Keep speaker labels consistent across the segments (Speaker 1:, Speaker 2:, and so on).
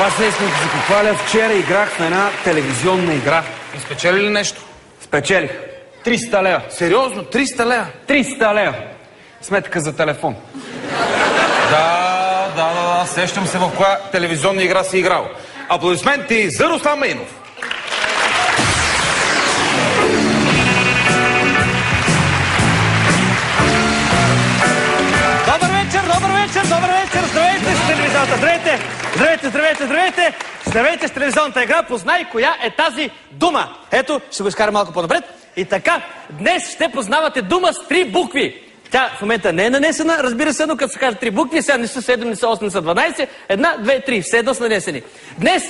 Speaker 1: Вася, искам да се похваля. Вчера играх на една телевизионна игра.
Speaker 2: И спечели ли нещо?
Speaker 1: Спечелих. 300 лева.
Speaker 2: Сериозно? 300 лева?
Speaker 1: 300 лева. Сметка за телефон.
Speaker 2: Да, сещам се в коя телевизионна игра си играл. Аплодисменти за Руслан Маинов.
Speaker 3: Добър вечер, здравейте с телевизионната, здравейте с телевизионната игра, познай коя е тази дума. Ето, ще го изкара малко по-напред. И така, днес ще познавате дума с 3 букви. Тя в момента не е нанесена, разбира се, но като се каже 3 букви, сега не са 7, не са 8, не са 12, 1, 2, 3, все едно са нанесени. Днес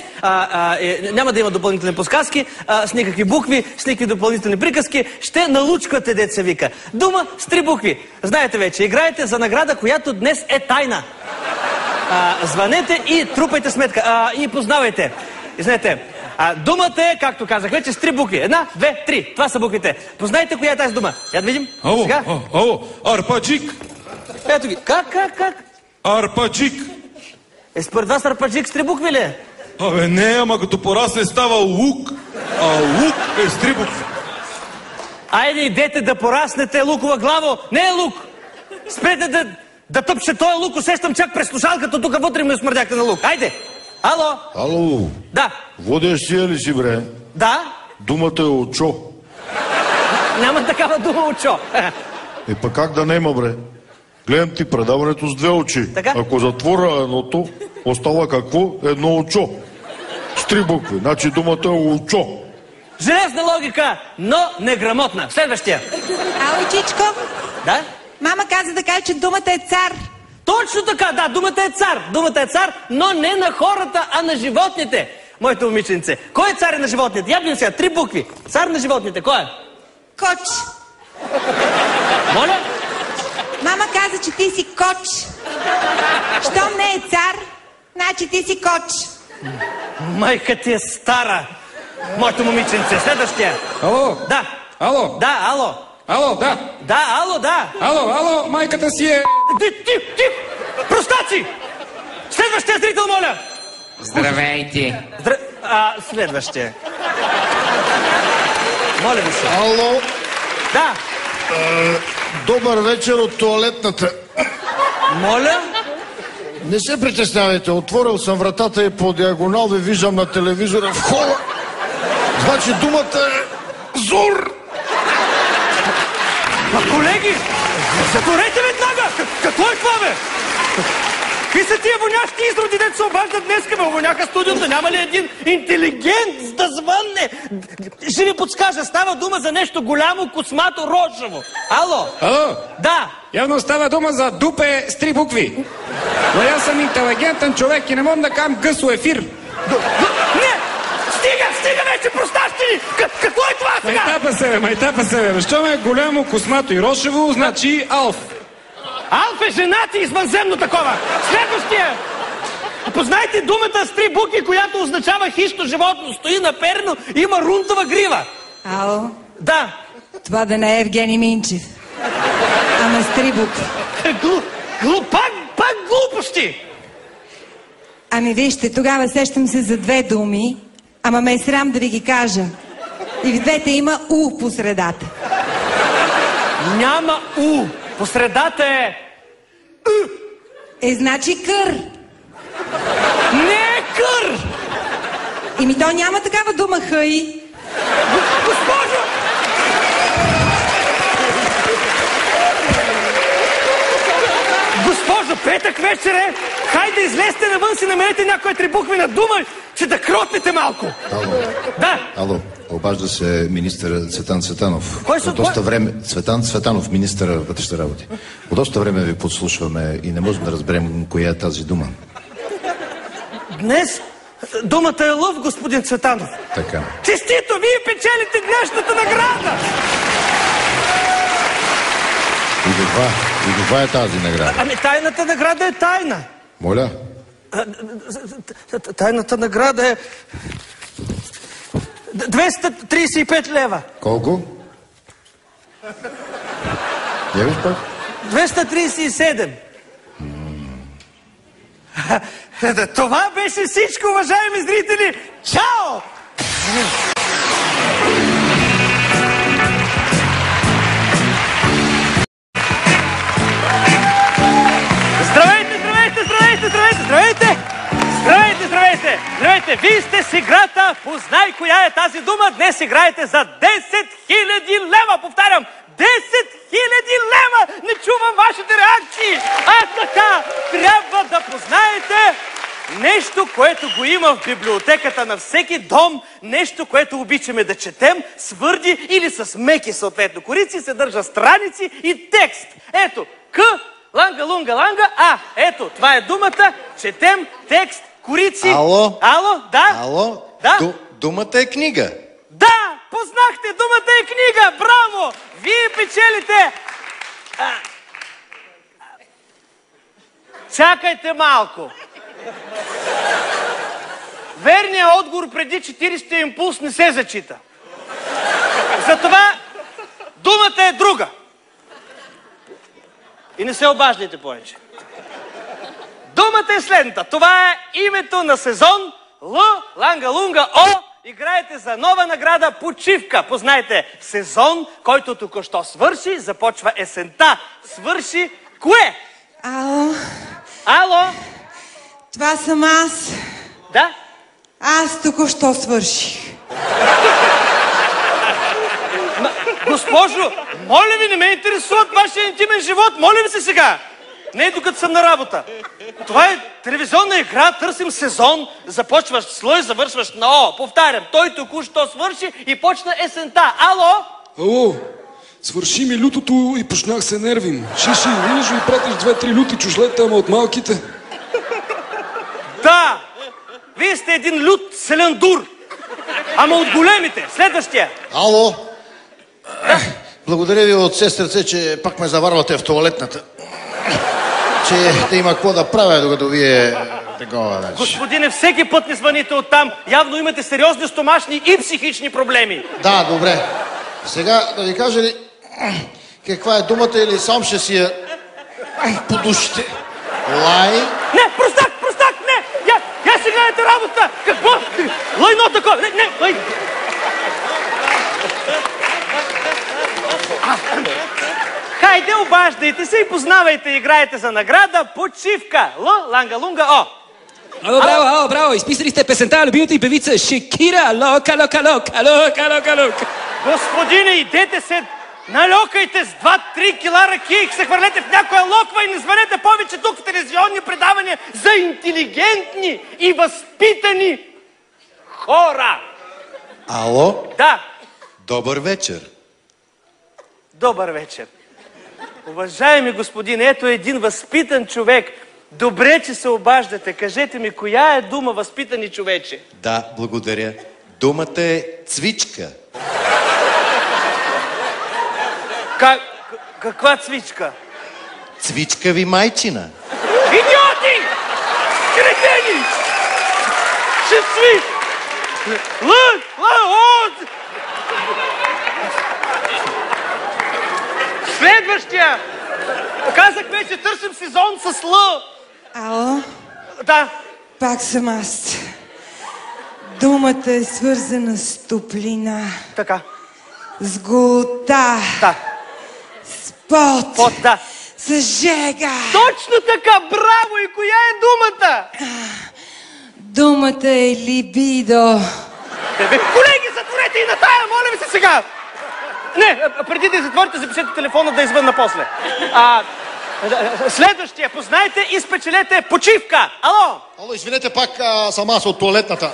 Speaker 3: няма да има допълнителни подсказки, с никакви букви, с никакви допълнителни приказки, ще налучквате, деца вика. Дума с 3 букви. Знаете вече, играете за награда, която днес е тайна. Звънете и трупайте сметка. И познавайте. И знаете, думата е, както казах вече, с 3 букви. 1, 2, 3. Това са буквите. Познайте коя е тази дума. Я да видим.
Speaker 4: Ало, арпаджик.
Speaker 3: Ето ги. Как?
Speaker 4: Арпаджик.
Speaker 3: Според вас арпаджик с 3 букви ли е?
Speaker 4: Абе не, ама като порасне става лук. А лук е с 3 букви.
Speaker 3: Айде, идете да пораснете лукова главо. Не е лук. Спрете да тъпше този лук. Усещам чак през слушалката. Тук вътре ми смърдяхте на лук. Айде. Ало.
Speaker 5: Да. Водещия ли си, бре?
Speaker 3: Да.
Speaker 5: Думата е очо.
Speaker 3: Няма такава дума очо.
Speaker 5: Пък как да нема, бре? Гледам ти предаването с 2 очи.
Speaker 3: Така?
Speaker 5: Ако затворя едното, остава какво? Едно очо. С 3 букви. Значи думата е очо.
Speaker 3: Железна логика, но неграмотна. Следващия.
Speaker 6: Ало, Чичко.
Speaker 3: Да?
Speaker 6: Мама каза да каже, че думата е цар.
Speaker 3: Точно така, да, думата е цар. Думата е цар, но не на хората, а на животните. Моето момиченце. Кой е цар на животните? Я видим сега, 3 букви. Цар на животните, кой е?
Speaker 6: Коч.
Speaker 3: Моля?
Speaker 6: Мама каза, че ти си коч. Щом не е цар, значи ти си коч.
Speaker 3: Майка ти е стара. Моето момиченце. Следващия.
Speaker 4: Ало?
Speaker 3: Да.
Speaker 4: Ало?
Speaker 3: Да, ало.
Speaker 4: Ало, да.
Speaker 3: Да, ало, да.
Speaker 4: Ало, майката си е...
Speaker 3: Тих! Простаци! Следващия зрител, моля!
Speaker 7: Здравейте!
Speaker 3: Следващия. Моля ви се.
Speaker 5: Ало?
Speaker 3: Да.
Speaker 5: Добър вечер от туалетната.
Speaker 3: Моля?
Speaker 5: Не се притеснявайте, отворил съм вратата и по диагонал ви виждам на телевизора в хола. Значи думата е ЗУР.
Speaker 3: Колеги, затворете веднага! Какво е това, бе? Какви са тия вонящи изроди, дето се обаждат днеска, бе? Воняха студиото. Няма ли един интелигент да звънне? Ще ви подскажа, става дума за нещо голямо, космато, рошево. Ало? Да.
Speaker 7: Явно става дума за дупе с 3 букви. Но аз съм интелигентен човек и не мога да кажам гъсо ефир.
Speaker 3: Не! Стига вече, простащини! Какво е това сега?
Speaker 7: Майтапа се, бе. Защо е голямо, космато и рошево, значи Алф.
Speaker 3: Алф е женат и извънземно такова. Следващия! Познайте думата с 3 букви, която означава хищно животно. Стои наперено и има рунтова грива.
Speaker 6: Ало?
Speaker 3: Да.
Speaker 6: Това да не е Евгений Минчев. Ама с 3 букви.
Speaker 3: Пак глупости!
Speaker 6: Ами вижте, тогава сещам се за 2 думи, ама ме е срам да ви ги кажа. И в двете има У по средата.
Speaker 3: Няма У. По средата е...
Speaker 6: Значи кър.
Speaker 3: Не е кър!
Speaker 6: То няма такава дума хъй.
Speaker 3: Госпожо! Госпожо, петък вечер е. Хайде, излезте навън, си намерете някоя 3 букви на дума, че да кротнете малко.
Speaker 5: Ало, обажда се министър Цветан Цветанов.
Speaker 3: Кой са?
Speaker 5: Цветан Цветанов, министър на вътрешните работи. По доста време ви подслушваме и не можем да разберем коя е тази дума.
Speaker 3: Днес думата е лъв, господин Цветанов.
Speaker 5: Така.
Speaker 3: Честито, вие печелите днешната награда!
Speaker 5: И каква е тази награда?
Speaker 3: Ами тайната награда е тайна.
Speaker 5: Моля?
Speaker 3: Тайната награда е 235 лева.
Speaker 5: Колко? Я виж пак.
Speaker 3: 237. Това беше всичко, уважаеми зрители! Чао! Здравейте, здравейте, здравейте, здравейте, здравейте! Здравейте, здравейте! Здравейте! Вие сте с играта "Познай коя е тази дума". Днес играете за 10 000 лева! Повтарям! 10 000 лева! Не чувам вашите реакции! Така! Трябва да познаете нещо, което го има в библиотеката на всеки дом, нещо, което обичаме да четем с твърди или с меки съответно корици, се държа страници и текст. Ето, К, ланга, лунга, ланга, ето, това е думата, четем, текст, корици.
Speaker 8: Ало?
Speaker 3: Ало, да?
Speaker 8: Ало?
Speaker 3: Да?
Speaker 8: Думата е книга.
Speaker 3: Да, познахте, думата е книга, браво! Вие печелите. Чакайте малко. Верният отговор преди 40-тия импулс не се зачита. Затова думата е друга. И не се обаждайте повече. Думата е следната. Това е името на сезон Л, ланга, лунга, О. Играете за нова награда почивка. Познайте, сезон, който току-що свърши, започва есента. Свърши кое?
Speaker 6: Ало?
Speaker 3: Ало?
Speaker 6: Това съм аз.
Speaker 3: Да?
Speaker 6: Аз току-що свърших.
Speaker 3: Госпожо, моля ви, не ме интересуват вашия интимен живот. Моля ви се сега. Не докато съм на работа. Това е телевизионна игра, търсим сезон, започваш с Л, завършваш на О. Повтарям, той току-що свърши и почна есента. Ало?
Speaker 9: Ало, свърши ми лютото и почнах се нервим. Шиши, виж ми пратиш 2-3 люти чужлета, ама от малките.
Speaker 3: Да, вие сте един лют селендур. Ама от големите. Следващия.
Speaker 5: Ало? Благодаря ви от все сърце, че пак ме заварвате в тоалетната. Че да има какво да правя, докато вие такова, значи.
Speaker 3: Господине, всеки път не звъните оттам. Явно имате сериозни стомашни и психични проблеми.
Speaker 5: Да, добре. Сега да ви кажа ли каква е думата или сам ще си я подушите? Лай?
Speaker 3: Не, простак, не! Я си гледате работа! Какво? Лайно такова! Не, лай! Хайде, обаждайте се и познавайте, играете за награда почивка. Л, ланга, лунга, О.
Speaker 7: Ало, браво! Изписали сте песента на любимата и певица Шекира. Лока, лока, лока, лока, лока, лока.
Speaker 3: Господине, идете се, налокайте с 2-3 кила ракия и се хвърлете в някоя локва и не звънете повече тук в телевизионни предавания за интелигентни и възпитани хора.
Speaker 8: Ало?
Speaker 3: Да.
Speaker 8: Добър вечер.
Speaker 3: Добър вечер. Уважаеми господин, ето един възпитан човек. Добре, че се обаждате. Кажете ми, коя е дума възпитани човече?
Speaker 8: Да, благодаря. Думата е цвичка.
Speaker 3: Каква цвичка?
Speaker 8: Цвичка ви майчина.
Speaker 3: Идиоти! Кретени! Ще сви! Следващия! Казахме, че търсим сезон с Л.
Speaker 6: Ало?
Speaker 3: Да.
Speaker 6: Пак съм аз. Думата е свързана с топлина.
Speaker 3: Така.
Speaker 6: С голота.
Speaker 3: Да.
Speaker 6: С пот.
Speaker 3: Пот, да.
Speaker 6: С жега.
Speaker 3: Точно така, браво! И коя е думата?
Speaker 6: Думата е либидо.
Speaker 3: Колеги, затворете и на тая, моля ви се сега! Не, преди да затворите, запишете телефона да извънна после. Следващия, познайте и спечелете почивка. Ало!
Speaker 5: Ало, извинете, пак съм аз от туалетната.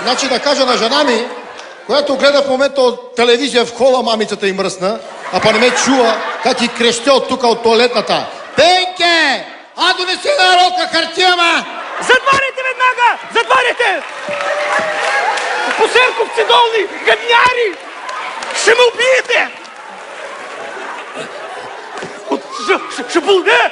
Speaker 5: Значи да кажа на жена ми, която гледа в момента от телевизия в хола, мамицата и мръсна, а па не ме чува как и креще от тук от туалетната. Пенке! Донеси на рока хартия, ма!
Speaker 3: Затворите веднага! Затворите! Посерковци долни! Гадняри! Ще ме убиете! Ще бълне!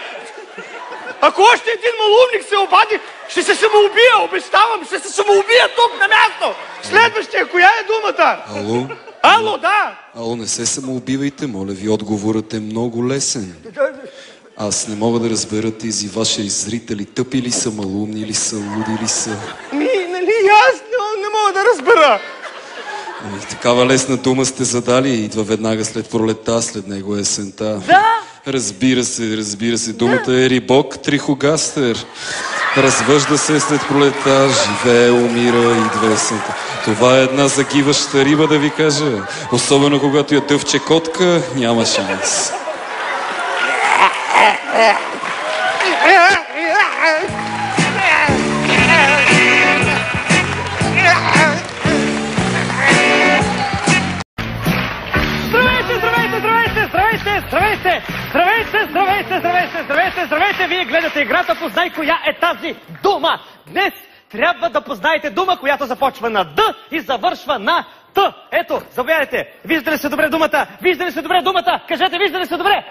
Speaker 3: Ако още един малумник се обади, ще се самоубия, обещавам! Ще се самоубия тук на място! Следващия, коя е думата?
Speaker 9: Ало?
Speaker 3: Ало, да!
Speaker 9: Ало, не се самоубивайте, моля ви, отговорът е много лесен. Аз не мога да разбера тези ваши зрители. Тъпи ли са, малумни ли са, луди ли са?
Speaker 2: Нали аз не мога да разбера.
Speaker 9: Такава лесна дума сте задали и идва веднага след пролетта, след него есента.
Speaker 3: Да!
Speaker 9: Разбира се, думата е рибок трихогастер. Развъжда се след пролетта, живее, умира, идва есента. Това е една загиваща риба, да ви кажа. Особено когато я дъвче котка, няма шанс.
Speaker 3: Здравейте! Вие гледате играта "Познай коя е тази дума". Днес трябва да познаете дума, която започва на Д и завършва на Т. Ето, заповядайте. Вижда ли се добре думата? Вижда ли се добре думата? Кажете, вижда ли се добре?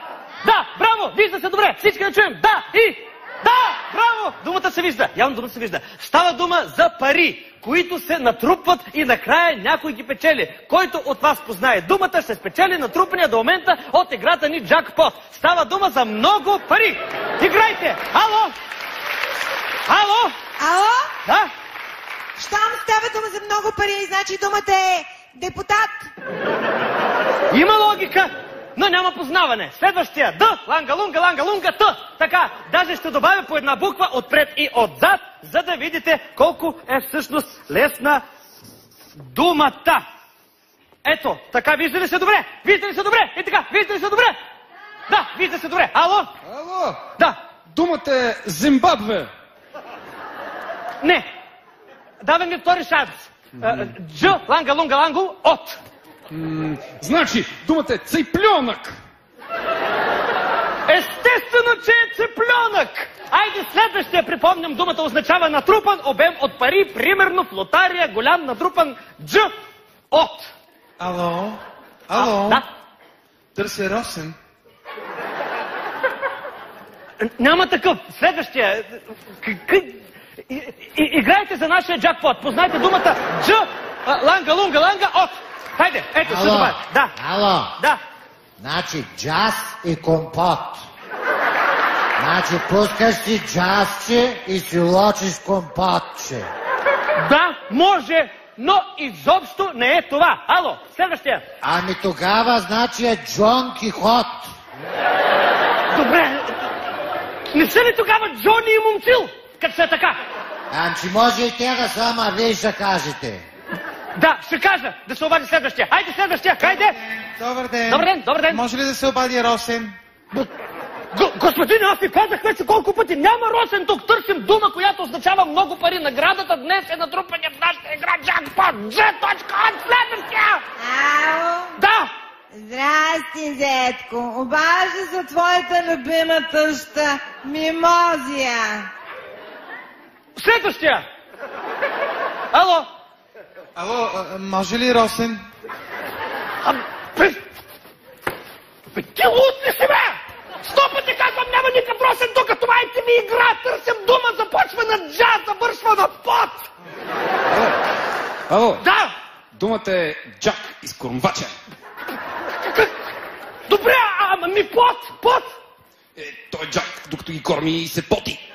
Speaker 3: Да, браво! Вижда се добре! Всички да чуем. Да и... Да! Браво! Думата се вижда. Явно думата се вижда. Става дума за пари, които се натрупват и накрая някой ги печели. Който от вас познае думата, ще спечели натрупания до момента от играта ни Джакпот. Става дума за много пари. Играйте! Ало! Ало!
Speaker 6: Ало?
Speaker 3: Да?
Speaker 6: Щом става дума за много пари, значи думата е депутат.
Speaker 3: Има логика, но няма познаване. Следващия Д, ланга-лунга, ланга-лунга, Т. Така, даже ще добавя по една буква отпред и отзад, за да видите колко е всъщност лесна думата. Ето, така, вижда ли се добре? Вижда ли се добре? И така, вижда ли се добре? Да, вижда се добре. Ало?
Speaker 7: Ало?
Speaker 3: Да.
Speaker 7: Думата е Зимбабве.
Speaker 3: Не. Давай ми втори шанс. Дж, ланга-лунга, ланго, от.
Speaker 7: Значи, думата е ципленък.
Speaker 3: Естествено, че е ципленък. Айде следващия, припомням, думата означава натрупан обем от пари, примерно в лотария, голям натрупан Дж, от.
Speaker 10: Ало? Ало?
Speaker 3: Да.
Speaker 10: Търся Росен.
Speaker 3: Няма такъв. Следващия. Играйте за нашия джакпот. Познайте думата Дж, ланга-лунга, ланга, от. Хайде, ето, ще добавя. Да.
Speaker 11: Ало.
Speaker 3: Да.
Speaker 11: Значи джаз и компот. Значи пускаш си джазче и си лочиш компотче.
Speaker 3: Да, може, но изобщо не е това. Ало, следващия.
Speaker 11: Ами тогава значи е Джон Кихот.
Speaker 3: Добре. Не са ли тогава Джони и Момчил, като се е така?
Speaker 11: Значи може и те да са, ама вие ще кажете.
Speaker 3: Да, ще кажа. Да се обади следващия. Хайде следващия, хайде.
Speaker 10: Добър ден.
Speaker 3: Добър ден, добър ден.
Speaker 10: Може ли да се обади Росен?
Speaker 3: Господин, аз ви казах вече колко пъти. Няма Росен тук. Търсим дума, която означава много пари. Наградата днес е натрупане в нашата игра Джакпот. G.on следващия.
Speaker 6: Ало?
Speaker 3: Да.
Speaker 6: Здрасти, Зетко. Обажда за твоята любима тъща Мимозия.
Speaker 3: Следващия. Ало.
Speaker 10: Ало, може ли Росен?
Speaker 3: Ти луд ли си, бе? 100 пъти казвам, няма никакъв Росен тук. Това е ти ми игра. Търсим дума, започва на джаз, завършва на пот.
Speaker 7: Ало.
Speaker 3: Да.
Speaker 7: Думата е Джак изкормвача.
Speaker 3: Добре, ама ми пот.
Speaker 7: Той е Джак, докато ги корми и се поти.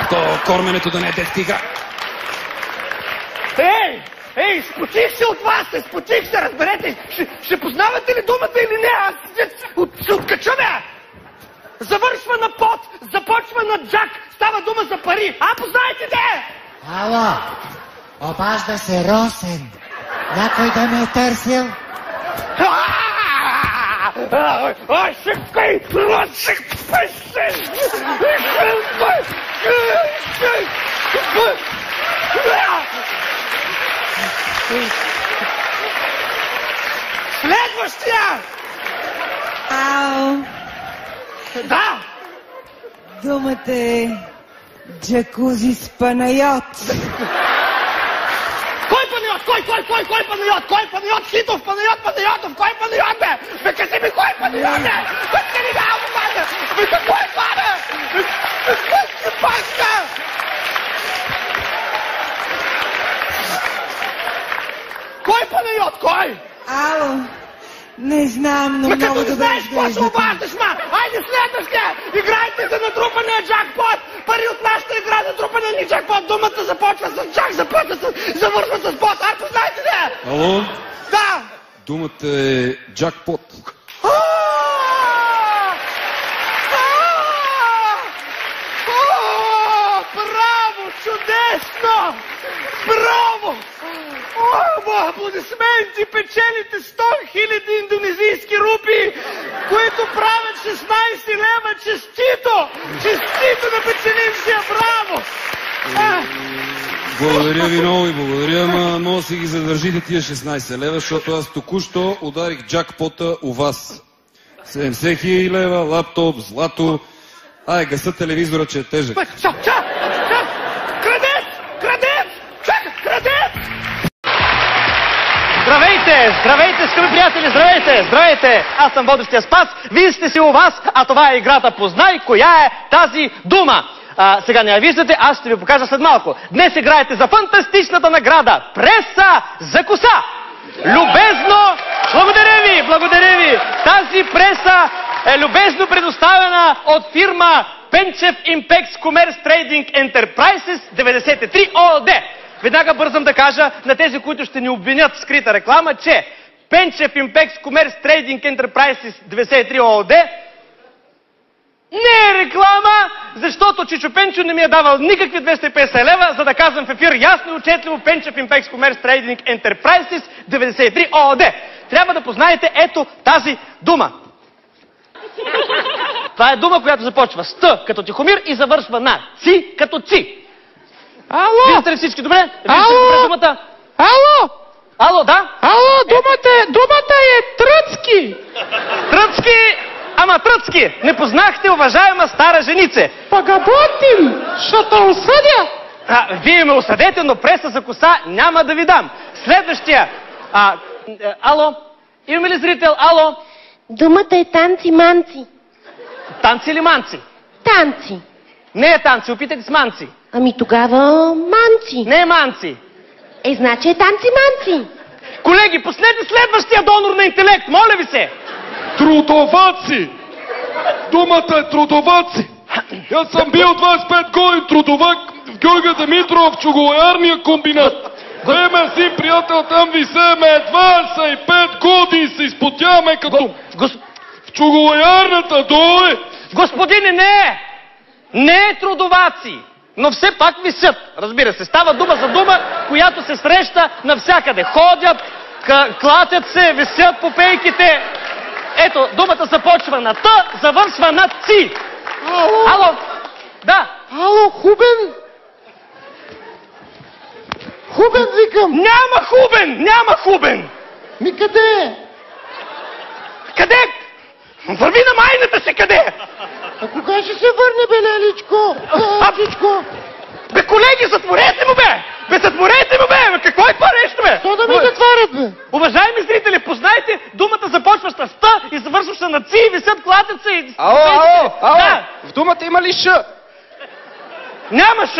Speaker 7: То корменето да не е детска игра.
Speaker 3: Ей, спочих се от вас, спочих се, разберете. Ще познавате ли думата или не? Аз ще откача, бе. Завършва на пот, започва на Джак, става дума за пари. Познайте де!
Speaker 11: Ало, обажда се Росен. Някой да ме е търсил?
Speaker 3: Следващия!
Speaker 6: Ало?
Speaker 3: Да!
Speaker 6: Думата е джакузи с Панайот.
Speaker 3: Кой Панайот? Кой Панайот? Кой Панайот? Хитов, Панайотов, кой Панайот, бе? Бе, кажи ми, кой Панайот, бе? Бе, не ми дава помага! Бе, какво е това, бе? Бе, пашка! Кой Панайот? Кой?
Speaker 6: Ало? Не знам, но много добре
Speaker 3: знаеш, какво се
Speaker 6: изглеждате.
Speaker 3: обаждаш, ма? Айде следващия! Играйте за натрупания джакпот! Пари от нашата игра, натрупания ни джакпот! Думата започва с джак, завършва с бот! Познайте ли?
Speaker 9: Ало?
Speaker 3: Да!
Speaker 9: Думата е джакпот.
Speaker 3: Браво! Чудесно! Браво! Аплодисменти! Печелите 100 000 индонезийски рупии, които правят 16 лева! Честито! Честито на печелившия! Браво!
Speaker 9: Благодаря ви много и благодаря, ама много си ги задържите тия 16 лева, защото аз току-що ударих джакпота у вас. 70 000 лева, лаптоп, злато. Ай, гаса телевизора, че е тежък.
Speaker 3: Крадец! Крадец! Чакай! Крадец! Здравейте! Здравейте, скъпи приятели! Здравейте! Здравейте! Аз съм водещия Спас. Вие сте си у вас, а това е играта Познай коя е тази дума. Сега не я виждате, аз ще ви покажа след малко. Днес играете за фантастичната награда Преса за коса. Любезно, благодаря ви. Тази преса е любезно предоставена от фирма Пенчев Impex Commerce Trading Enterprises 93 ООД. Веднага бързам да кажа на тези, които ще ни обвинят в скрита реклама, че Пенчев Impex Commerce Trading Enterprises 93 ООД не е реклама, защото Чичо Пенчо не ми е давал никакви 250 лева, за да казвам в ефир ясно и отчетливо Пенчев Impex Commerce Trading Enterprises 93 ООД. Трябва да познаете ето тази дума. Това е дума, която започва с Т като Тихомир и завършва на Ци като Ци.
Speaker 12: Ало!
Speaker 3: Виждате ли всички добре? Виждате ли добре думата?
Speaker 12: Ало!
Speaker 3: Ало, да?
Speaker 12: Ало, думата е тръцки!
Speaker 3: Тръцки! Ама тръцки! Не познахте, уважаема стара женице!
Speaker 12: Пагаботим! Ще те осъдя!
Speaker 3: Вие ме осъдете, но преса за коса няма да ви дам. Следващия. Ало? Имаме ли зрител? Ало?
Speaker 13: Думата е танци-манци.
Speaker 3: Танци или манци?
Speaker 13: Танци.
Speaker 3: Не е танци, опитайте с манци.
Speaker 13: Ами тогава манци.
Speaker 3: Не е манци.
Speaker 13: Значи е танци-манци.
Speaker 3: Колеги, последни следващия донор на интелект, моля ви се!
Speaker 4: Трудоваци! Думата е трудоваци! Аз съм бил 25 години трудовак в Георга Димитров в чугулоярния комбинат. Време си, приятел, там висеме 25 години, се изпотяваме като в чугулоярната доле.
Speaker 3: Господине, не е трудоваци, но все пак висят. Разбира се, става дума за дума, която се среща навсякъде. Ходят, клатят се, висят по пейките. Ето, думата започва на Т, завършва на Ци.
Speaker 12: Ало?
Speaker 3: Ало? Да.
Speaker 12: Ало, Хубен? Хубен викам.
Speaker 3: Няма Хубен.
Speaker 12: Ми къде?
Speaker 3: Къде? Върви на майната си, къде?
Speaker 12: А кога ще се върне, бе, Леличко? Чичко?
Speaker 3: Бе, колеги, затворете му, бе! Затворете му, бе! Какво е това нещо, бе?
Speaker 12: Що да ми затварят, бе?
Speaker 3: Уважаеми зрители, познайте думата започваща с Т и завършваща на Ци, висят, клатят се и...
Speaker 7: Ало!
Speaker 3: Да.
Speaker 7: В думата има ли Ш?
Speaker 3: Няма Ш!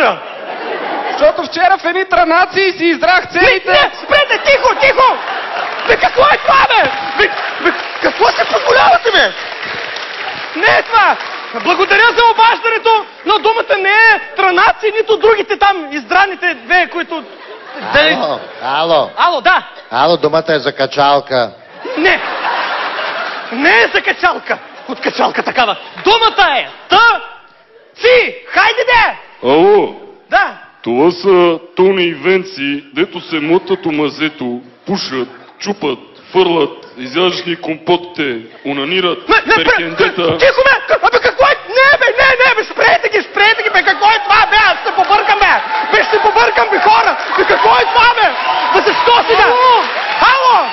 Speaker 7: Защото вчера в едни транации си издрах целите...
Speaker 3: Не, спрете, тихо! Бе, какво е това, бе? Бе, какво се позволявате, бе? Не е това! Благодаря за обаждането, но думата не е транаци, нито другите там издраните две, които...
Speaker 11: Ало.
Speaker 3: Ало, да.
Speaker 11: Ало, думата е за качалка.
Speaker 3: Не е за качалка. От качалка такава. Думата е Т, Ци. Хайде, де!
Speaker 9: Ало?
Speaker 3: Да.
Speaker 9: Това са Тони и Венци, дето се мутат у мазето, пушат, чупат, фърлат, изяждаш ли компотите, унанират, перкендета...
Speaker 3: Тихо, бе! Абе, какво е? Не, бе, спрете ги, бе! Какво е това, бе? Аз се побъркам, бе! Бе, ще побъркам, бе, хора! Бе, какво е това, бе? Бе, защо сега? Ало!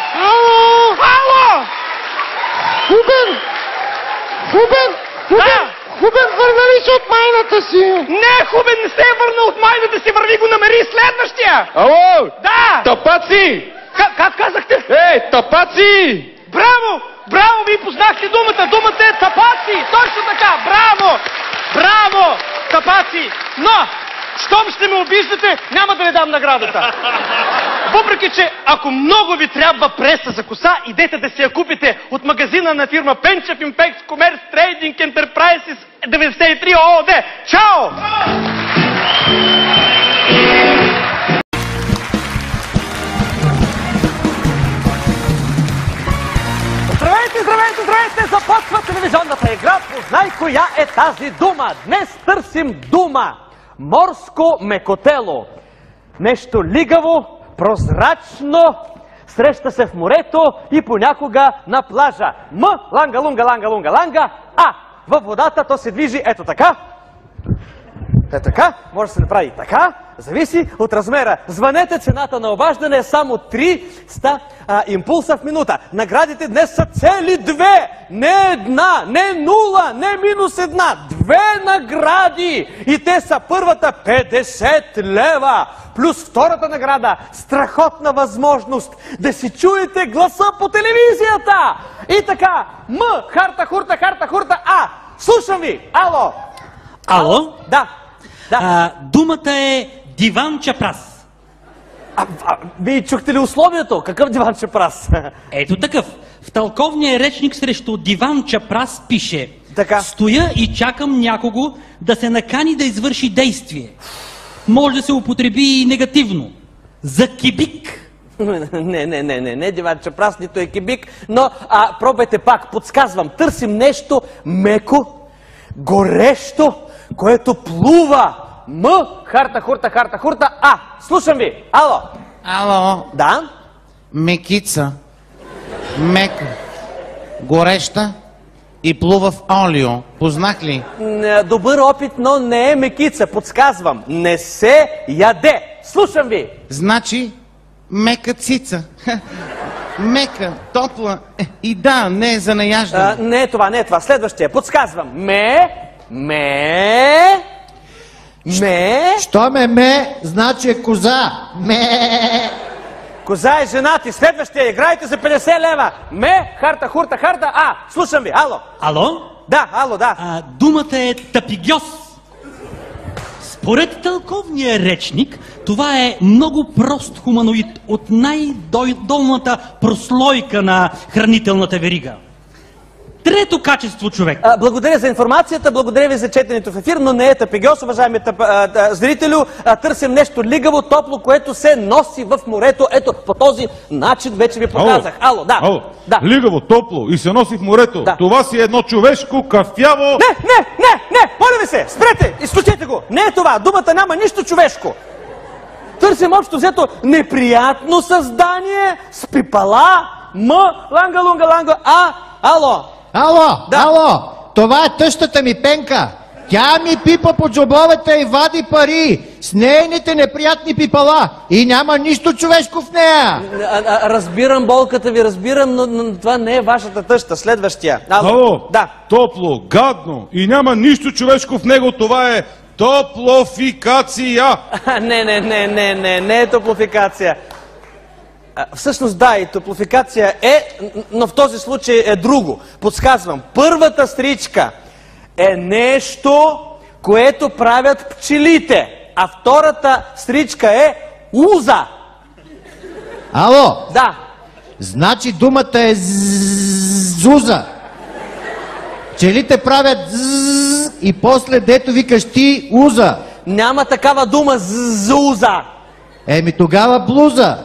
Speaker 12: Хубен!
Speaker 3: Да!
Speaker 12: Хубен, върна ли се от майната си?
Speaker 3: Не, Хубен не се е върнал от майната си, върви го намери следващия!
Speaker 7: Ало!
Speaker 3: Да!
Speaker 7: Тапаци!
Speaker 3: Как казахте?
Speaker 7: Тапаци!
Speaker 3: Браво, вие познахте думата. Думата е тапаци. Точно така. Браво, тапаци. Но, щом ще ме обиждате, няма да ви дам наградата. Въпреки, че ако много ви трябва преса за коса, идете да си я купите от магазина на фирма Пенчев Импекс Комерс Трейдинг Ентерпрайсис 93 ООД. Чао! Здравейте, здравейте, здравейте! Започва телевизионната игра. Познай коя е тази дума. Днес търсим дума. Морско мекотело. Нещо лигаво, прозрачно, среща се в морето и понякога на плажа. М, ланга, лунга, ланга, лунга, ланга. А, във водата то се движи ето така. Е така, може да се направи така, зависи от размера. Звънете, цената на обаждане е само 300 импулса в минута. Наградите днес са цели 2, не една, не 0, не -1. 2 награди! И те са първата 50 лева, плюс втората награда, страхотна възможност да си чуете гласа по телевизията. И така, М, харта, хурта, харта, хурта, А. Слушам ви, ало.
Speaker 14: Ало?
Speaker 3: Да. Да.
Speaker 14: Думата е диван чапрас.
Speaker 3: Вие чухте ли условието? Какъв диван чапрас?
Speaker 14: Ето такъв. В тълковния речник срещу диван чапрас пише:
Speaker 3: така.
Speaker 14: Стоя и чакам някого да се накани да извърши действие. Може да се употреби и негативно. За кибик.
Speaker 3: Не, диван чапрас, нито е кибик, но пробайте пак, подсказвам. Търсим нещо меко, горещо, което плува. М, харта, хурта, харта, хурта, А. Слушам ви. Ало.
Speaker 11: Ало.
Speaker 3: Да?
Speaker 11: Мекица. Мека. Гореща и плува в олио. Познах ли?
Speaker 3: Добър опит, но не е мекица. Подсказвам. Не се яде. Слушам ви.
Speaker 11: Значи мека цица. Мека, топла. И да, не е за наяждане.
Speaker 3: Не е това, не е това. Следващия. Подсказвам.
Speaker 15: Що ме, значи е коза.
Speaker 3: Коза е женати. Следващия. Играйте за 50 лева. Харта, хурта, харта, А. Слушам ви. Ало.
Speaker 14: Ало?
Speaker 3: Да, ало, да.
Speaker 14: Думата е тапигьос. Според тълковния речник, това е много прост хуманоид от най-долната прослойка на хранителната верига. Трето качество, човек.
Speaker 3: Благодаря за информацията, благодаря ви за четенето в ефир, но не е тапигьос, уважаеми зрителю. Търсим нещо лигаво, топло, което се носи в морето. Ето, по този начин вече ви показах. Ало, да.
Speaker 2: Ало.
Speaker 3: Да.
Speaker 2: Лигаво, топло и се носи в морето. Да. Това си е едно човешко, кафяво...
Speaker 3: Не! Моля ви се, спрете, изключете го. Не е това, думата няма нищо човешко. Търсим общо взето неприятно създание с пипала, М, ланга, лунга, ланга, А. Ало.
Speaker 15: Ало, това е тъщата ми Пенка. Тя ми пипа по джобовете и вади пари с нейните неприятни пипала и няма нищо човешко в нея.
Speaker 3: Разбирам болката ви, разбирам, но това не е вашата тъща. Следващия.
Speaker 2: Ало,
Speaker 3: да.
Speaker 2: Топло, гадно и няма нищо човешко в него, това е топлофикация.
Speaker 3: Не е топлофикация. Всъщност да, и топлофикация е, но в този случай е друго. Подсказвам. Първата стричка е нещо, което правят пчелите, а втората стричка е уза.
Speaker 15: Ало?
Speaker 3: Да.
Speaker 15: Значи думата е зуза. Пчелите правят ззз и после дето викаш ти уза.
Speaker 3: Няма такава дума зуза.
Speaker 15: Тогава блуза.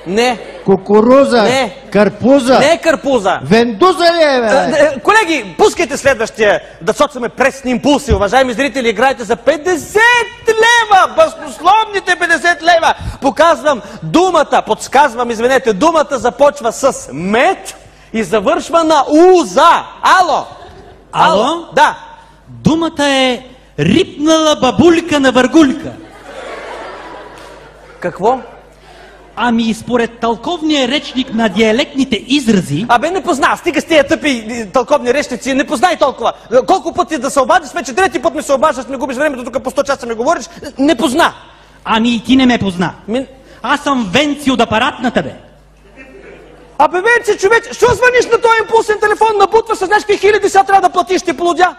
Speaker 3: Не.
Speaker 15: Кукуруза.
Speaker 3: Не.
Speaker 15: Карпуза.
Speaker 3: Не е карпуза.
Speaker 15: Вендуза ли е, бе?
Speaker 3: Колеги, пускайте следващия да соцаме пресни импулси. Уважаеми зрители, играйте за 50 лева. Баснословните 50 лева. Подсказвам, думата започва с мед и завършва на уза. Ало? Да.
Speaker 14: Думата е рипнала бабулька на въргулька.
Speaker 3: Какво?
Speaker 14: Ами според тълковния речник на диалектните изрази...
Speaker 3: Не позна, стига с тия тъпи тълковни речници, не познай толкова. Колко пъти да се обадиш, вече трети път ми се обаждаш, ми губиш времето, тук по 100 часа ми говориш, не позна.
Speaker 14: Ами и ти не ме позна. Аз съм Венци от апаратната, бе.
Speaker 3: Венци, човече, що звъниш на този импулсен телефон, набутва с някакви хиляди, сега трябва да платиш, ти полудя.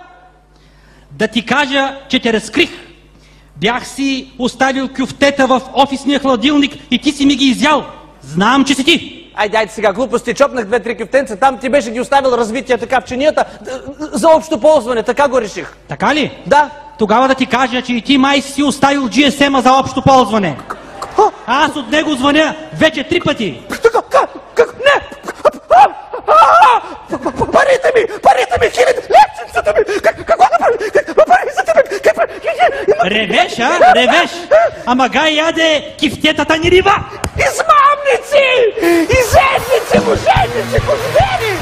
Speaker 14: Да ти кажа, че те разкрих. Бях си оставил кюфтета в офисния хладилник и ти си ми ги изял. Знам, че си ти.
Speaker 3: Айде сега, глупости, чопнах 2-3 кюфтенца, там ти беше ги оставил развития така в чинията за общо ползване, така го реших.
Speaker 14: Така ли?
Speaker 3: Да.
Speaker 14: Тогава да ти кажа, че и ти май си оставил GSM-а за общо ползване. Аз от него звъня вече 3 пъти.
Speaker 3: Не! Парите ми, хиляди, левченцата ми! Какво да прави? Парите ми!
Speaker 14: Ревеш, а? Ревеш! Ама гай яде кифтетата ни рива!
Speaker 3: Измамници! Изедници, мошенници, козлени!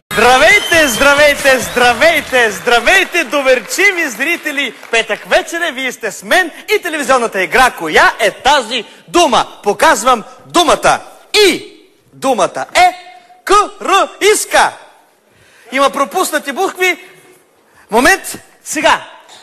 Speaker 3: Здравейте, доверчиви зрители! Петък вечер е, вие сте с мен и телевизионната игра. Коя е тази дума? Показвам думата. И думата е К-Р-Иска. Има пропуснати букви. Момент. Сега.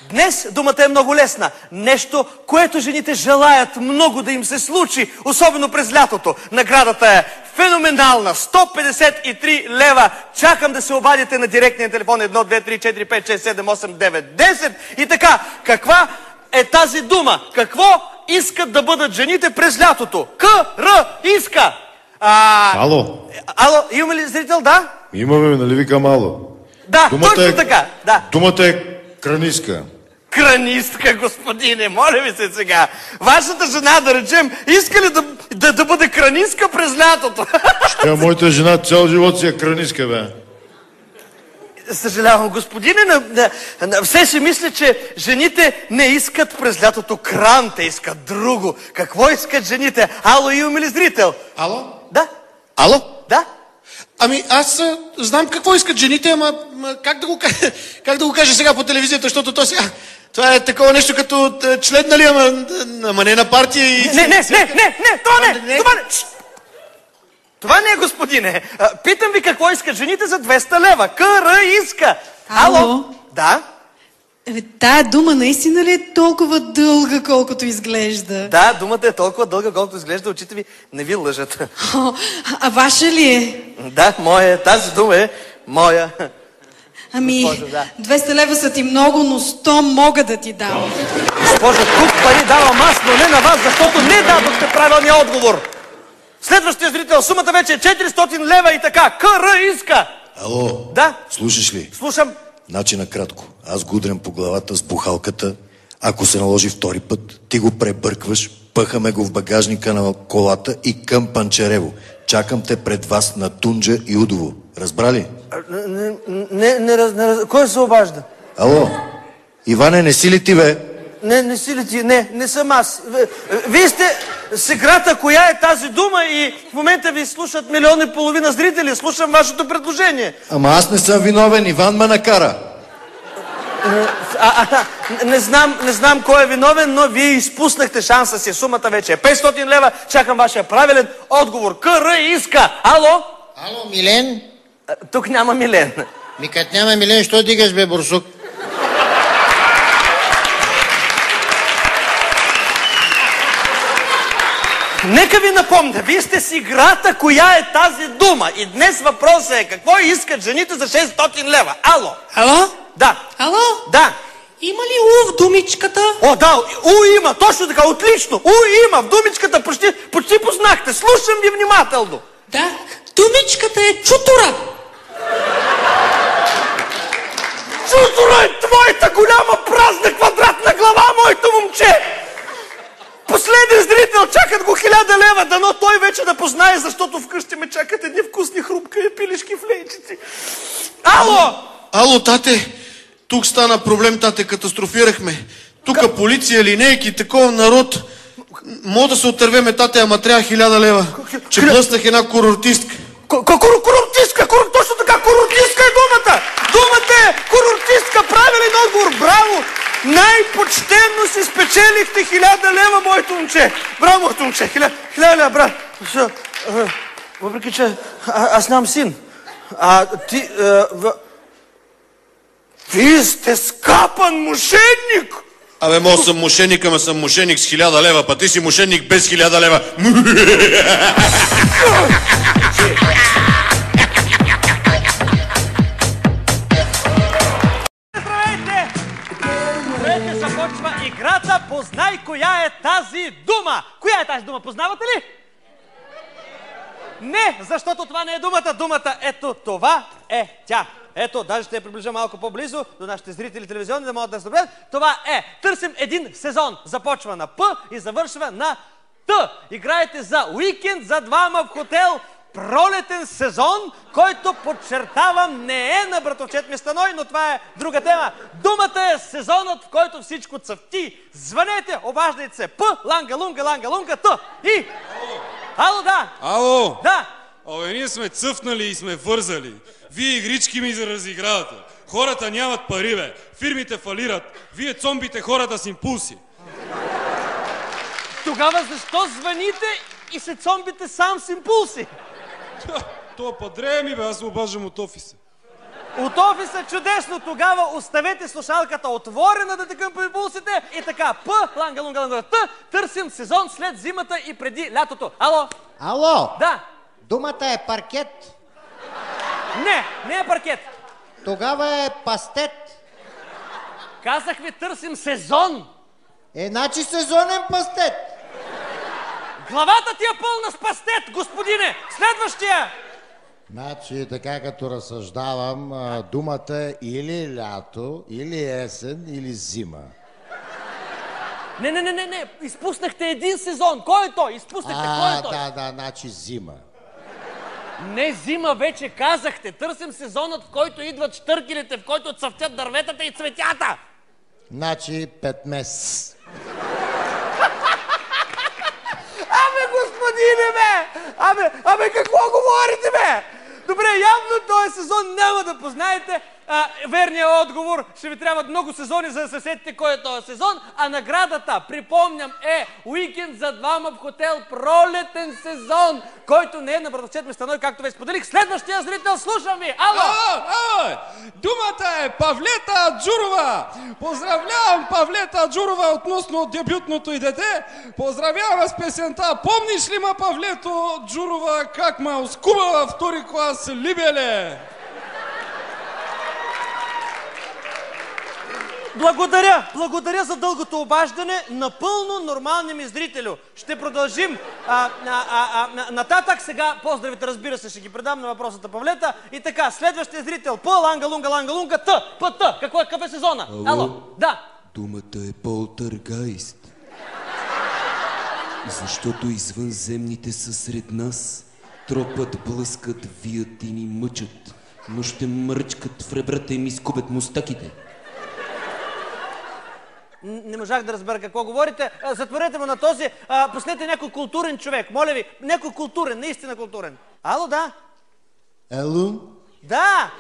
Speaker 3: Днес думата е много лесна. Нещо, което жените желаят много да им се случи, особено през лятото. Наградата е феноменална. 153 лева. Чакам да се обадите на директния телефон 1, 2, 3, 4, 5, 6, 7, 8, 9, 10. И така, каква е тази дума? Какво искат да бъдат жените през лятото? К-Р-Иска.
Speaker 5: Ало.
Speaker 3: Ало, имаме ли зрител? Да?
Speaker 5: Имаме, нали викам ало?
Speaker 3: Да, точно така. Да.
Speaker 5: Думата е краниска.
Speaker 3: Кранистка, господине, моля ви се сега. Вашата жена, да речем, иска ли да бъде кранистка през лятото?
Speaker 5: Моята жена цял живот си е краниска, бе.
Speaker 3: Съжалявам, господине, все си мисля, че жените не искат през лятото кран, те искат друго. Какво искат жените? Ало, имаме ли зрител?
Speaker 5: Ало?
Speaker 3: Да.
Speaker 5: Ало?
Speaker 3: Да.
Speaker 5: Ами аз знам какво искат жените, ама как да го кажа сега по телевизията, защото това е такова нещо като член, нали, ама не на партия и...
Speaker 3: Не, това не е, господине. Питам ви какво искат жените за 200 лева. К-Р-Иска. Ало? Да?
Speaker 16: Тая дума наистина ли е толкова дълга, колкото изглежда?
Speaker 3: Да, думата е толкова дълга, колкото изглежда. Очите ви не ви лъжат.
Speaker 16: А ваша ли е?
Speaker 3: Да, моя е. Тази дума е моя.
Speaker 16: Ами,
Speaker 3: госпожо, да.
Speaker 16: 200 лева са ти много, но 100 мога да ти дам.
Speaker 3: Госпожо, тук пари давам аз, но не на вас, защото не дадохте правилния отговор. Следващия зрител, сумата вече е 400 лева и така. К-Р-Иска.
Speaker 8: Ало?
Speaker 3: Да?
Speaker 8: Слушаш ли?
Speaker 3: Слушам.
Speaker 8: Значи накратко. Аз го удрям по главата с бухалката. Ако се наложи втори път, ти го пребъркваш, пъхаме го в багажника на колата и към Панчарево. Чакам те пред вас на Тунджа и Удово. Разбрали?
Speaker 3: Кой се обажда?
Speaker 8: Ало? Иване, не си ли ти, бе?
Speaker 3: Не си ли ти? Не съм аз. Вие сте с играта, коя е тази дума и в момента ви слушат 1,5 милиона зрители. Слушам вашето предложение.
Speaker 8: Ама аз не съм виновен, Иван ме накара.
Speaker 3: Не знам кой е виновен, но вие изпуснахте шанса си. Сумата вече е 500 лева. Чакам вашия правилен отговор. К-Р-Иска. Ало?
Speaker 15: Ало, Милен?
Speaker 3: Тук няма Милен.
Speaker 15: Като няма Милен, що дигаш, бе, бурсук?
Speaker 3: Нека ви напомня, вие сте с играта, коя е тази дума. И днес въпросът е какво искат жените за 600 лева. Ало?
Speaker 16: Ало?
Speaker 3: Да.
Speaker 16: Ало?
Speaker 3: Да.
Speaker 16: Има ли У в думичката?
Speaker 3: О, да, У има, точно така, отлично. У има, в думичката почти познахте. Слушам ви внимателно.
Speaker 16: Да, думичката е чутура.
Speaker 3: Чутура е твоята голяма празна квадратна глава, моето момче. Последен зрител, чакат го 1000 лева, дано той вече да познае, защото вкъщи ме чакат едни вкусни хрумка и пилешки в лейчици. Ало!
Speaker 5: Ало, тате, тук стана проблем, тате, катастрофирахме. Тук полиция, линейки, такова народ. Мога да се отървеме, тате, ама трябва 1000 лева. Че блъснах една курортистка.
Speaker 3: Курортистка, точно така, курортистка е думата. Думата е курортистка, правилен отговор, браво. Най-почтенно си спечелихте 1000 лева, моето момче. Браво, моето момче, 1000 лева, брат. Въпреки, че аз нямам син. Ти... Вие сте скапан мошенник!
Speaker 5: Абе, мога съм мошенник, ама съм мошенник с 1000 лева, па ти си мошенник без 1000 лева.
Speaker 3: Здравейте! Започва играта Познай коя е тази дума. Коя е тази дума, познавате ли? Не, защото това не е думата. Думата, ето това е тя. Ето, даже ще я приближа малко по-близо до нашите зрители телевизионни, да могат да се разберат. Това е. Търсим един сезон. Започва на П и завършва на Т. Играете за уикенд за двама в хотел. Пролетен сезон, който, подчертавам, не е на братовчет Местаной, но това е друга тема. Думата е сезонът, в който всичко цъфти. Звънете, обаждайте се. П, ланга, лунга, Т. И... Ало, да.
Speaker 9: Ало.
Speaker 3: Да.
Speaker 9: Абе, ние сме цъфнали и сме вързали. Вие игрички ми за разигравате. Хората нямат пари, бе. Фирмите фалират. Вие цомбите хората с импулси.
Speaker 3: Тогава защо звъните и се цомбите сам с импулси?
Speaker 9: Това падре ми, бе, аз се обаждам от офиса.
Speaker 3: От офиса чудесно, тогава оставете слушалката отворена да тъкам по импулсите и така, П, ланга, Т, търсим сезон след зимата и преди лятото. Ало?
Speaker 15: Ало?
Speaker 3: Да.
Speaker 15: Думата е паркет.
Speaker 3: Не е паркет.
Speaker 15: Тогава е пастет.
Speaker 3: Казах ви, търсим сезон.
Speaker 15: Значи сезонен пастет.
Speaker 3: Главата ти е пълна с пастет, господине. Следващия.
Speaker 5: Значи, така като разсъждавам, думата е или лято, или есен, или зима.
Speaker 3: Не. Изпуснахте един сезон. Кой е той? Изпуснахте. Кой е той?
Speaker 5: Да, значи зима.
Speaker 3: Не зима, вече казахте. Търсим сезонът, в който идват щъркелите, в който цъфтят дърветата и цветята.
Speaker 5: Значи петмес.
Speaker 3: Абе, господине, бе! Абе, какво говорите, бе? Добре, явно този сезон няма да познаете. Верният отговор, ще ви трябват много сезони, за да се сетите кой е този сезон. А наградата, припомням, е уикенд за двама в хотел, пролетен сезон, който не е на братовчет Местаной, както вече споделих. Следващия зрител, слушам ви! Ало!
Speaker 7: Думата е Павлета Джурова. Поздравлявам Павлета Джурова относно дебютното й дете. Поздравявам с песента. Помниш ли ма, Павлето Джурова, как ма оскубала втори клас Либеле?
Speaker 3: Благодаря за дългото обаждане. Напълно нормални ми зрителю. Ще продължим нататък. Сега поздравите, разбира се, ще ги предам на въпросата Павлета. И така, следващия зрител. П, ланга, лунга, Т. П, какъв е сезона? Ало? Да.
Speaker 17: Думата е полтергайст. Защото извънземните са сред нас. Тропът, блъскат, вият и ни мъчат. Но ще мръчкат в ребрата и ми скубят мустаките.
Speaker 3: Не можах да разбера какво говорите. Затворете му на този. Пуснете някой културен човек. Моля ви, някой културен, наистина културен. Ало, да?
Speaker 8: Ало?
Speaker 3: Да!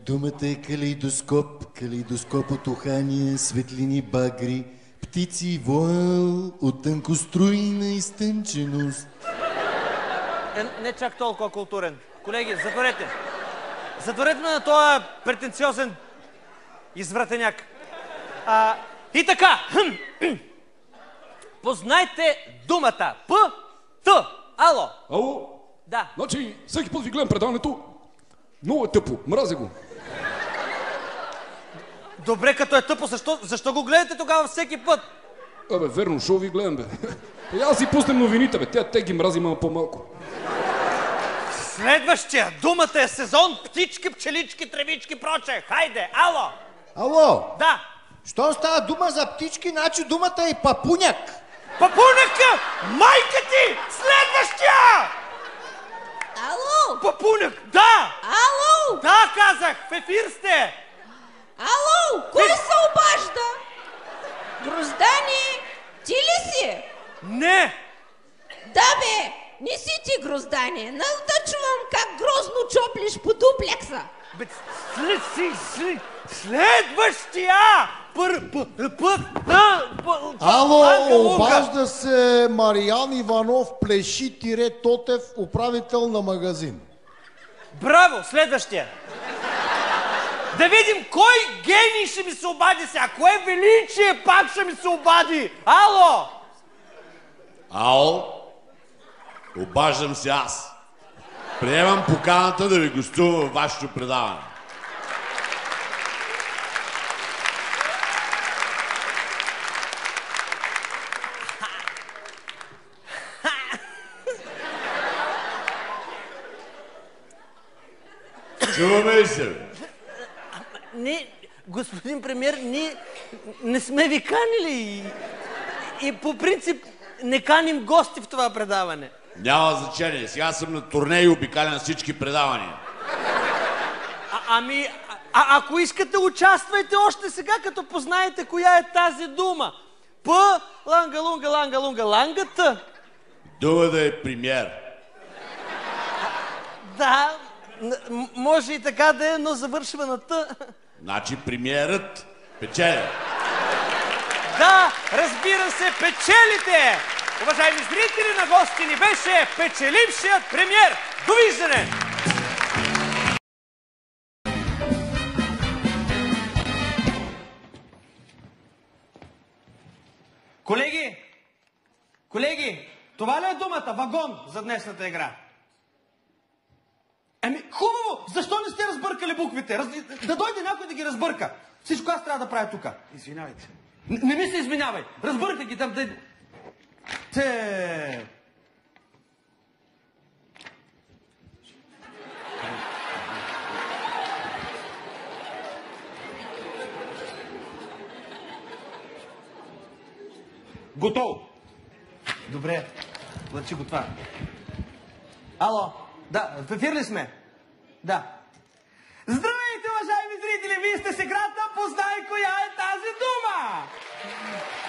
Speaker 8: Думата е калейдоскоп. Калейдоскоп от ухания, светлини, багри, птици, воал, от тънкоструйна изтънченост.
Speaker 3: Не чак толкова културен. Колеги, затворете. Затворете ме на този претенциозен извратеняк. И така. Познайте думата. П, Т. Ало.
Speaker 18: Ало?
Speaker 3: Да.
Speaker 18: Значи, всеки път ви гледам предаването, много е тъпо, мразя го.
Speaker 3: Добре, като е тъпо, защо го гледате тогава всеки път?
Speaker 18: Абе, верно, шоу ви гледам, бе. Я си пуснем новините, бе, те ги мрази малко по-малко.
Speaker 3: Следващия. Думата е сезон, птички, пчелички, тревички, проче. Хайде, ало.
Speaker 15: Ало?
Speaker 3: Да.
Speaker 15: Що става дума за птички, значи думата е папуняк.
Speaker 3: Папуняка! Майка ти! Следващия!
Speaker 19: Ало?
Speaker 3: Папуняк, да!
Speaker 19: Ало?
Speaker 3: Да, казах, в ефир сте!
Speaker 19: Ало, кой се обажда? Гроздани, ти ли си?
Speaker 3: Не!
Speaker 19: Да бе, не си ти Гроздани, да чувам как грозно чоплиш по дуплекса.
Speaker 3: Следващия!
Speaker 5: Ало, обажда се Мариан Иванов Плеши-Тотев, управител на магазин.
Speaker 3: Браво, следващия. Да видим кой гений ще ми се обади сега, кое величие пак ще ми се обади. Ало!
Speaker 20: Ало? Обаждам се аз. Приемам поканата да ви гостувам във вашето предаване. Чуваме ли се?
Speaker 3: Не, господин премиер, ние не сме ви канили и по принцип не каним гости в това предаване.
Speaker 20: Няма значение. Сега съм на турне и обикалям всички предавания.
Speaker 3: Ако искате, участвайте още сега, като познаете коя е тази дума. П, ланга, лунга, ланга, лунга, лангата.
Speaker 20: Думата е премиер.
Speaker 3: Да, може и така да е, но завършва на Т.
Speaker 20: Значи премиерът печеля.
Speaker 3: Да, разбира се, печелите! Уважаеми зрители, на гости ни беше печелившият премиер. Довиждане! Колеги, това ли е думата вагон за днешната игра? Хубаво! Защо не сте разбъркали буквите? Да дойде някой да ги разбърка. Всичко аз трябва да правя тук. Извинявайте. Не ми се извинявай. Разбъркай ги там. Те... Готово. Добре. Лъчи го това. Ало. Да, в ефир ли сме? Да. Здравейте, уважаеми зрители! Вие сте с играта "Познай коя е тази дума".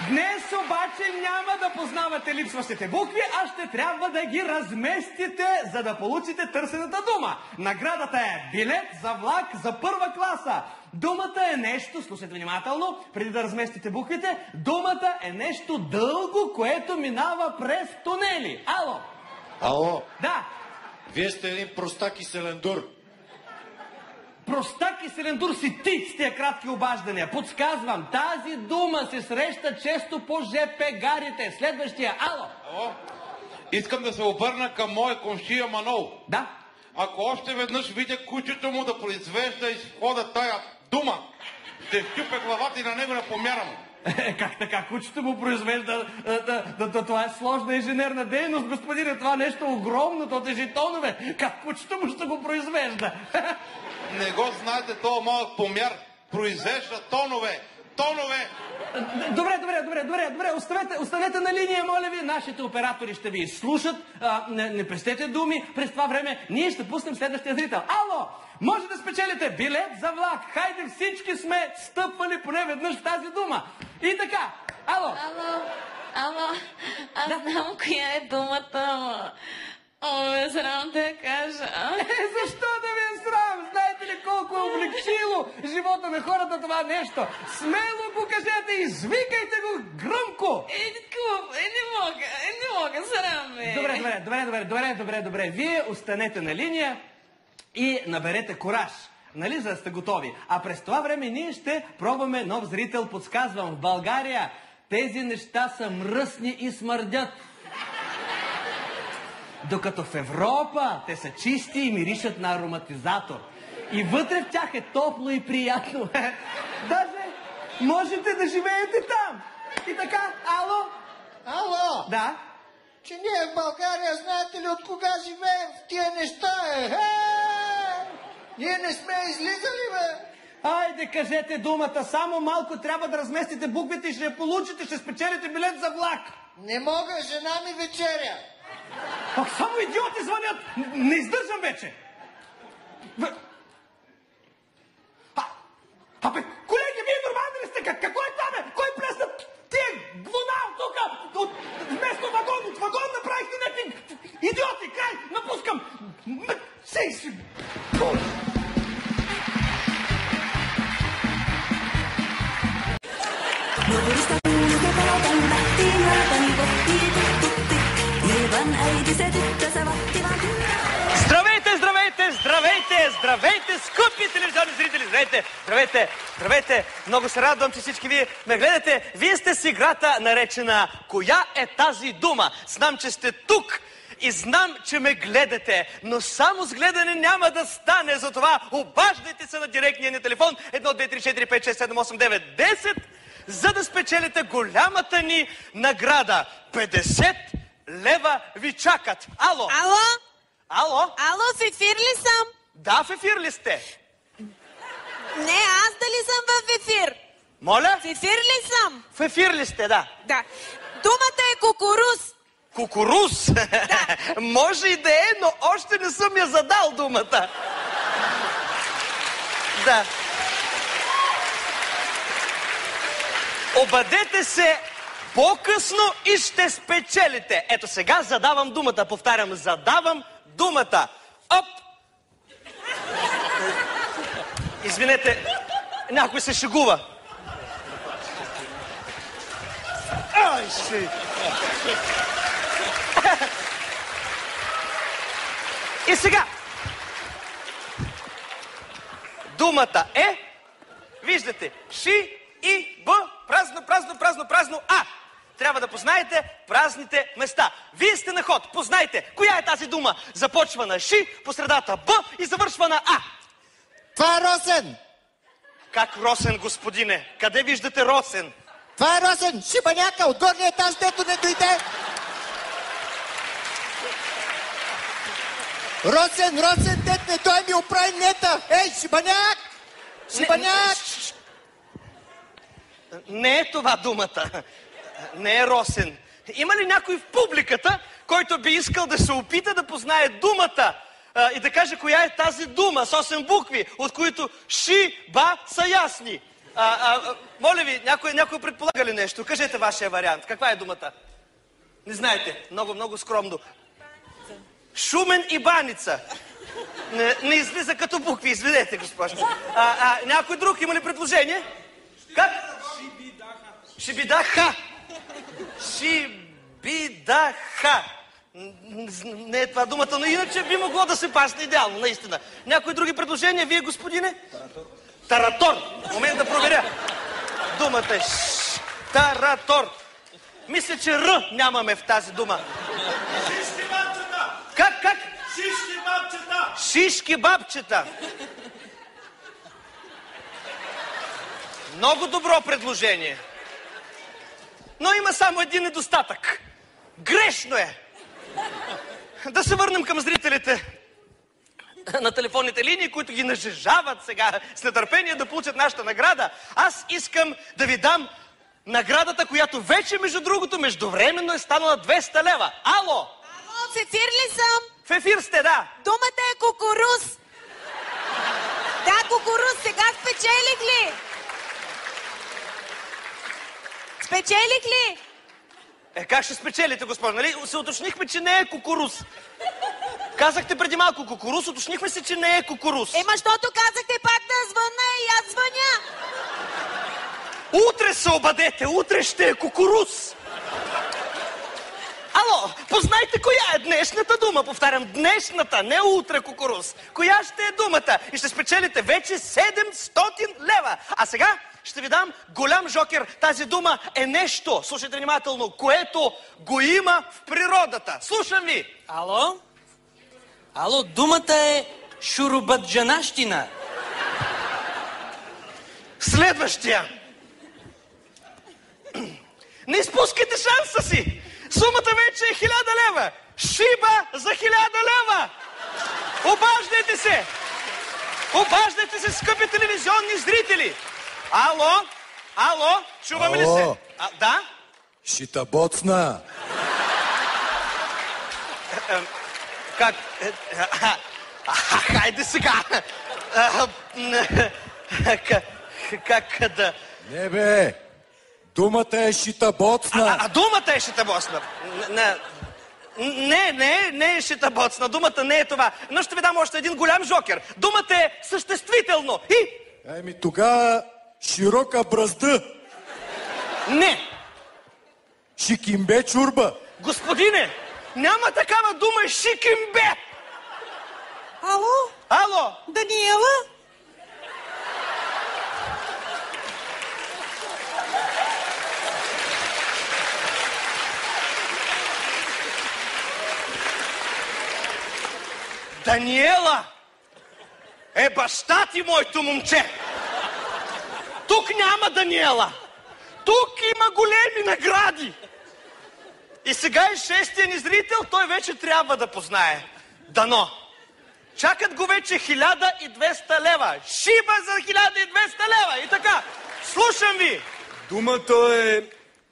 Speaker 3: Днес обаче няма да познавате липсващите букви, а ще трябва да ги разместите, за да получите търсената дума. Наградата е билет за влак за първа класа. Думата е нещо, слушайте внимателно, преди да разместите буквите, думата е нещо дълго, което минава през тунели. Ало?
Speaker 8: Ало?
Speaker 3: Да.
Speaker 8: Вие сте един простак и селендур.
Speaker 3: Простак и селендур си ти с тия кратки обаждания. Подсказвам, тази дума се среща често по ЖП гарите. Следващия, ало?
Speaker 2: Ало? Искам да се обърна към моя комшия Манол.
Speaker 3: Да?
Speaker 2: Ако още веднъж видя кучето му да произвежда из входа тая дума, ще щупя главата и на него не помярам.
Speaker 3: Как така? Кучето му произвежда... Това е сложна инженерна дейност, господине. Това нещо огромно, то тежи тонове. Как кучето му ще го произвежда?
Speaker 2: Не го знаете, този малък помяр произвежда тонове. Тонове!
Speaker 3: Добре, оставете на линия, моля ви. Нашите оператори ще ви слушат. Не пестете думи. През това време ние ще пуснем следващия зрител. Ало! Може да спечелите билет за влак. Хайде, всички сме стъпвали поне веднъж в тази дума. И така, ало!
Speaker 21: Ало, аз знам коя е думата, ме срам да я кажа.
Speaker 3: Защо да ви е срам? Знаете ли колко е облегчило живота на хората това нещо? Смело го кажете, извикайте го гръмко!
Speaker 21: Не мога, срам ме.
Speaker 3: Добре. Вие останете на линия и наберете кураж. Нали, за да сте готови? А през това време ние ще пробваме нов зрител. Подсказвам, в България тези неща са мръсни и смърдят. Докато в Европа те са чисти и миришат на ароматизатор. И вътре в тях е топло и приятно. Даже можете да живеете там. И така, ало?
Speaker 15: Ало?
Speaker 3: Да?
Speaker 15: Че ние в България, знаете ли от кога живеем в тия неща, Ние не сме излизали, бе!
Speaker 3: Айде, кажете думата, само малко трябва да разместите буквите и ще я получите, ще спечелите билет за влак.
Speaker 15: Не мога, жена ми вечеря.
Speaker 3: Пак само идиоти звънят! Не издържам вече! Абе, колеги, вие нормални ли сте? Какво е това, бе? Кой плесна тия вода от тук? Вместо вагон, от вагон направихте някакви идиоти! Край! Напускам! Здравейте, скъпи телевизионни зрители! Здравейте! Много се радвам, че всички вие ме гледате. Вие сте с играта, наречена "Коя е тази дума?" Знам, че сте тук и знам, че ме гледате, но само с гледане няма да стане. Затова обаждайте се на директния ни телефон 1, 2, 3, 4, 5, 6, 7, 8, 9, 10, за да спечелите голямата ни награда. 50 лева ви чакат. Ало?
Speaker 21: Ало, в ефир ли съм?
Speaker 3: Да, в ефир ли сте?
Speaker 19: Не, аз дали съм в ефир?
Speaker 3: Моля?
Speaker 19: В ефир ли съм?
Speaker 3: В ефир ли сте, да.
Speaker 19: Да. Думата е кукуруз.
Speaker 3: Кукуруз? Да. Може и да е, но още не съм я задал думата. Да. Обадете се по-късно и ще спечелите. Ето сега задавам думата. Повтарям, задавам думата. Оп! Извинете, някой се шегува. Ай, си! И сега. Думата е, виждате, ши и б, празно, празно, празно, празно, а. Трябва да познаете празните места. Вие сте на ход, познайте, коя е тази дума? Започва на ши, по средата б и завършва на а.
Speaker 15: Това е Росен!
Speaker 3: Как Росен, господине? Къде виждате Росен?
Speaker 15: Това е Росен! Шибаняка от горния етаж, дето не дойде! Росен, дет не той ми оправи нета! Ей, шибаняк! Шибаняк!
Speaker 3: Не е това думата. Не е Росен. Има ли някой в публиката, който би искал да се опита да познае думата и да каже коя е тази дума с 8 букви, от които ши, ба са ясни? Моля ви, някой предполага ли нещо? Кажете вашия вариант. Каква е думата? Не знаете. Много, много скромно. Шумен и баница. Не излиза като букви. Извинете, госпожо. Някой друг има ли предложение? Как? Шибидаха. Шибидаха. Не е това думата, но иначе би могло да се пасне идеално, наистина. Някои други предложения? Вие, господине? Таратор. Момент да проверя. Думата е таратор. Мисля, че Р нямаме в тази дума.
Speaker 20: Шишки бабчета!
Speaker 3: Как?
Speaker 20: Шишки бабчета!
Speaker 3: Шишки бабчета. Много добро предложение. Но има само един недостатък. Грешно е. Да се върнем към зрителите на телефонните линии, които ги нажежават сега с нетърпение да получат нашата награда. Аз искам да ви дам наградата, която вече, между другото, междувременно е станала 200 лева. Ало!
Speaker 19: Ало, в ефир ли съм?
Speaker 3: В ефир сте, да.
Speaker 19: Думата е кукуруз. Да, кукуруз. Сега спечелих ли? Спечелих ли?
Speaker 3: Как ще спечелите, госпожо? Нали се уточнихме, че не е кукуруз. Казахте преди малко кукуруз, уточнихме се, че не е кукуруз.
Speaker 19: Защото казахте пак да звънна и аз звъня.
Speaker 3: Утре се обадете, утре ще е кукуруз. Ало, познайте коя е днешната дума. Повтарям, днешната, не утре кукуруз. Коя ще е думата? И ще спечелите вече 700 лева. А сега ще ви дам голям жокер. Тази дума е нещо, слушайте внимателно, което го има в природата. Слушам ви.
Speaker 14: Ало? Ало, думата е шурубаджанащина.
Speaker 3: Следващия. Не изпускайте шанса си. Сумата вече е 1000 лева. Шиба за 1000 лева. Обаждайте се. Обаждайте се, скъпи телевизионни зрители. Ало, чуваме ли се? Да?
Speaker 8: Шитабоцна.
Speaker 3: Как? Хайде сега. Как да...
Speaker 8: Не бе, думата е шитабоцна.
Speaker 3: Думата е шитабоцна. Не е шитабоцна. Думата не е това. Но ще ви дам още един голям жокер. Думата е съществително. И...
Speaker 8: Ами тогава широка бразда.
Speaker 3: Не.
Speaker 8: Шикимбе чурба.
Speaker 3: Господине, няма такава дума шикимбе.
Speaker 16: Ало? Даниела?
Speaker 3: Даниела е баща ти, моето момче. Тук няма Даниела. Тук има големи награди. И сега е 6-тия ни зрител, той вече трябва да познае. Дано. Чакат го вече 1200 лева. Шиба за 1200 лева. И така, слушам ви.
Speaker 18: Думата е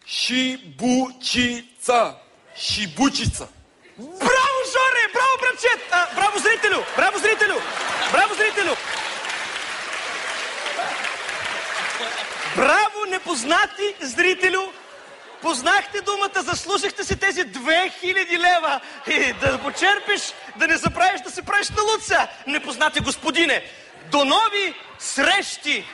Speaker 18: шибучица. Шибучица.
Speaker 3: Браво, Жоре! Браво, братчет! Браво, зрителю! Браво, зрителю! Браво, зрителю! Браво, непознати зрителю! Познахте думата, заслужихте си тези 2000 лева. И да почерпиш, да не забравиш да се правиш на луца, непознати господине. До нови срещи!